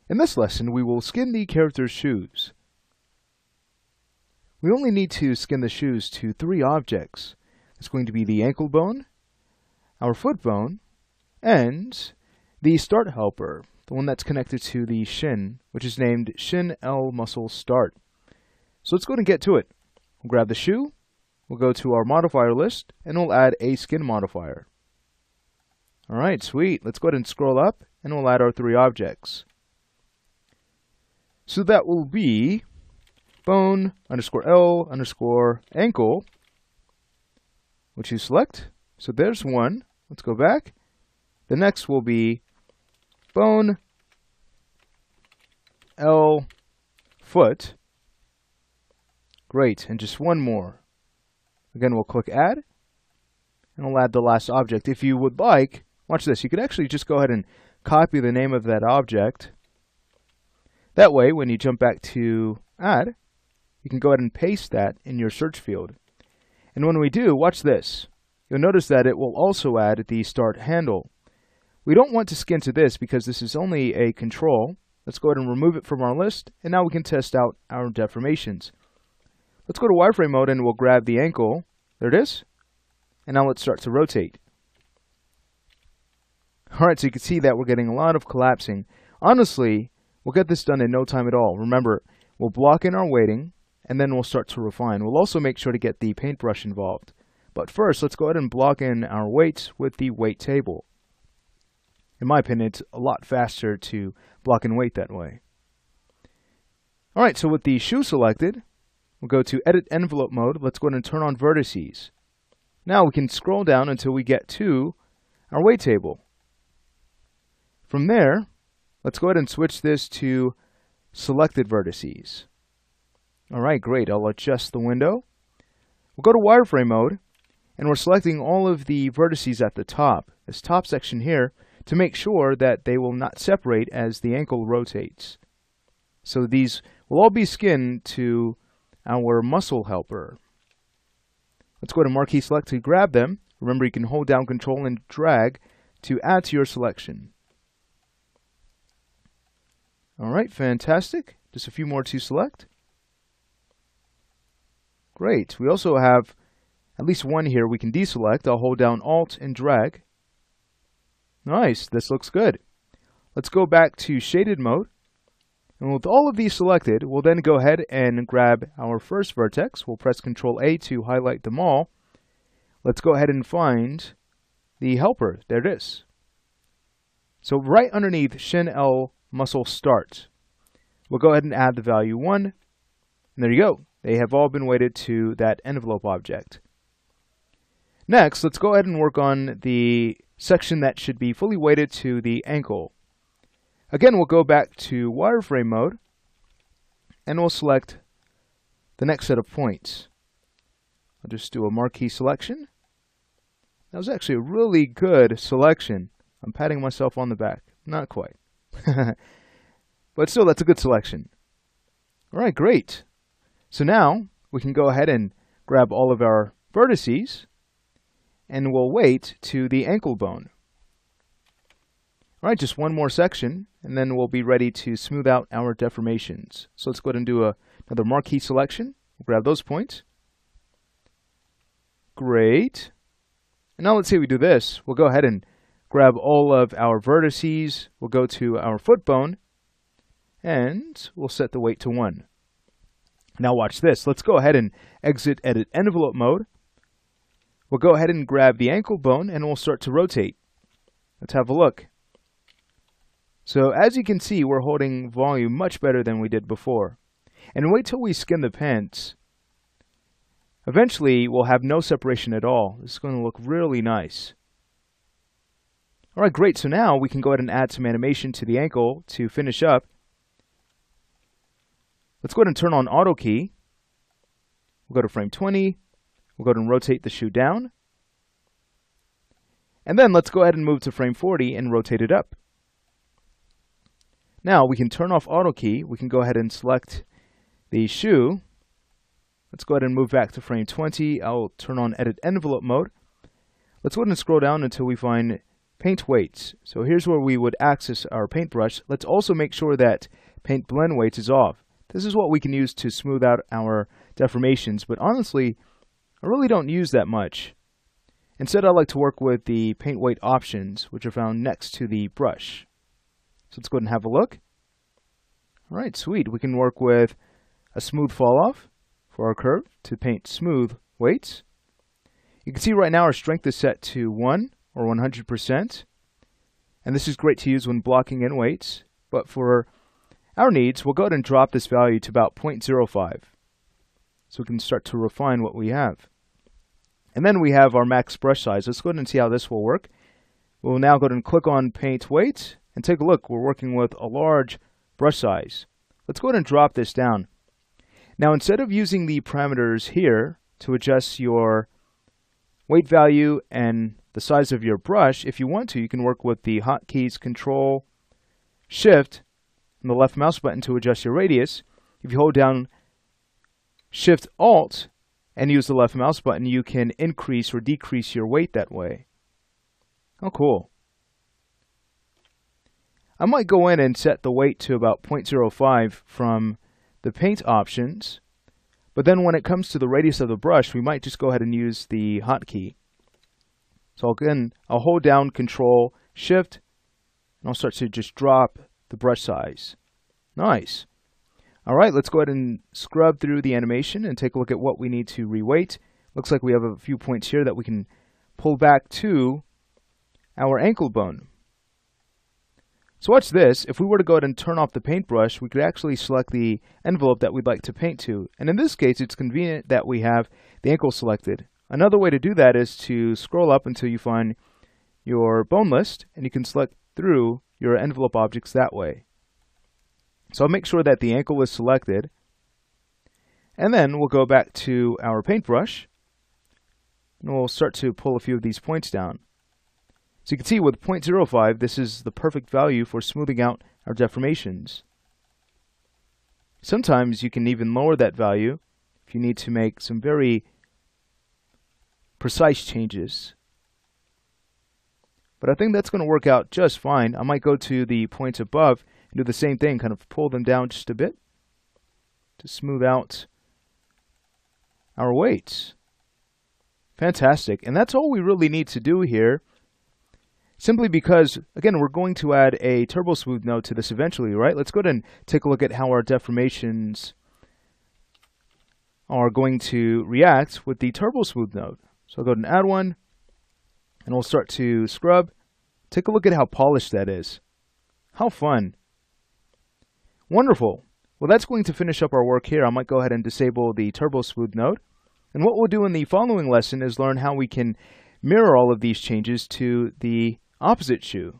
In this lesson, we will skin the character's shoes. We only need to skin the shoes to 3 objects. It's going to be the ankle bone, our foot bone, and the start helper, the one that's connected to the shin, which is named Shin L Muscle Start. So let's go ahead and get to it. We'll grab the shoe, we'll go to our modifier list, and we'll add a skin modifier. Alright, sweet. Let's go ahead and scroll up, and we'll add our 3 objects. So that will be bone underscore L underscore ankle, which you select. So there's one. Let's go back. The next will be bone L foot. Great. And just one more. Again, we'll click add, and we'll add the last object. If you would like, watch this. You could actually just go ahead and copy the name of that object. That way, when you jump back to add, you can go ahead and paste that in your search field. And when we do, watch this. You'll notice that it will also add the start handle. We don't want to skin to this because this is only a control. Let's go ahead and remove it from our list, and now we can test out our deformations. Let's go to wireframe mode and we'll grab the ankle. There it is. And now let's start to rotate. Alright, so you can see that we're getting a lot of collapsing. Honestly, we'll get this done in no time at all. Remember, we'll block in our weighting, and then we'll start to refine. We'll also make sure to get the paintbrush involved. But first, let's go ahead and block in our weights with the weight table. In my opinion, it's a lot faster to block in weight that way. Alright, so with the shoe selected, we'll go to Edit Envelope mode. Let's go ahead and turn on vertices. Now we can scroll down until we get to our weight table. From there, let's go ahead and switch this to selected vertices. Alright, great. I'll adjust the window. We'll go to wireframe mode, and we're selecting all of the vertices at the top, this top section here, to make sure that they will not separate as the ankle rotates. So these will all be skinned to our muscle helper. Let's go to Marquee Select to grab them. Remember, you can hold down Control and drag to add to your selection. Alright, fantastic. Just a few more to select. Great. We also have at least one here we can deselect. I'll hold down Alt and drag. Nice, this looks good. Let's go back to shaded mode. And with all of these selected, we'll then go ahead and grab our first vertex. We'll press Ctrl A to highlight them all. Let's go ahead and find the helper. There it is. So right underneath Shin L Muscle Start, we'll go ahead and add the value 1. And there you go. They have all been weighted to that envelope object. Next, let's go ahead and work on the section that should be fully weighted to the ankle. Again, we'll go back to wireframe mode, and we'll select the next set of points. I'll just do a marquee selection. That was actually a really good selection. I'm patting myself on the back. Not quite. But still, that's a good selection. Alright, great. So now, we can go ahead and grab all of our vertices, and we'll weight to the ankle bone. Alright, just one more section, and then we'll be ready to smooth out our deformations. So let's go ahead and do another marquee selection. We'll grab those points. Great. And now let's say we do this. We'll go ahead and grab all of our vertices. We'll go to our foot bone, and we'll set the weight to 1. Now watch this. Let's go ahead and exit Edit Envelope mode. We'll go ahead and grab the ankle bone, and we'll start to rotate. Let's have a look. So as you can see, we're holding volume much better than we did before. And wait till we skin the pants. Eventually, we'll have no separation at all. This is going to look really nice. Alright, great. So now we can go ahead and add some animation to the ankle to finish up. Let's go ahead and turn on Auto Key. We'll go to frame 20. We'll go ahead and rotate the shoe down. And then let's go ahead and move to frame 40 and rotate it up. Now we can turn off Auto Key. We can go ahead and select the shoe. Let's go ahead and move back to frame 20. I'll turn on Edit Envelope mode. Let's go ahead and scroll down until we find paint weights. So here's where we would access our paintbrush. Let's also make sure that paint blend weights is off. This is what we can use to smooth out our deformations, but honestly, I really don't use that much. Instead, I like to work with the paint weight options, which are found next to the brush. So let's go ahead and have a look. All right, sweet. We can work with a smooth fall off for our curve to paint smooth weights. You can see right now our strength is set to 1 or 100%. And this is great to use when blocking in weights. But for our needs, we'll go ahead and drop this value to about 0.05. So we can start to refine what we have. And then we have our max brush size. Let's go ahead and see how this will work. We'll now go ahead and click on paint weight and take a look. We're working with a large brush size. Let's go ahead and drop this down. Now instead of using the parameters here to adjust your weight value and the size of your brush, if you want to, you can work with the hotkeys Control, Shift, and the left mouse button to adjust your radius. If you hold down Shift Alt and use the left mouse button, you can increase or decrease your weight that way. Oh, cool. I might go in and set the weight to about 0.05 from the paint options, but then when it comes to the radius of the brush, we might just go ahead and use the hotkey. So again, I'll hold down Control, Shift, and I'll start to just drop the brush size. Nice. All right, let's go ahead and scrub through the animation and take a look at what we need to reweight. Looks like we have a few points here that we can pull back to our ankle bone. So watch this. If we were to go ahead and turn off the paintbrush, we could actually select the envelope that we'd like to paint to. And in this case, it's convenient that we have the ankle selected. Another way to do that is to scroll up until you find your bone list, and you can select through your envelope objects that way. So I'll make sure that the ankle is selected. And then we'll go back to our paintbrush, and we'll start to pull a few of these points down. So you can see with 0.05, this is the perfect value for smoothing out our deformations. Sometimes you can even lower that value if you need to make some very precise changes. But I think that's going to work out just fine. I might go to the points above and do the same thing, kind of pull them down just a bit to smooth out our weights. Fantastic. And that's all we really need to do here. Simply because, again, we're going to add a turbo smooth node to this eventually, right? Let's go ahead and take a look at how our deformations are going to react with the turbo smooth node. So I'll go ahead and add one, and we'll start to scrub. Take a look at how polished that is. How fun. Wonderful. Well, that's going to finish up our work here. I might go ahead and disable the turbo smooth node. And what we'll do in the following lesson is learn how we can mirror all of these changes to the opposite shoe.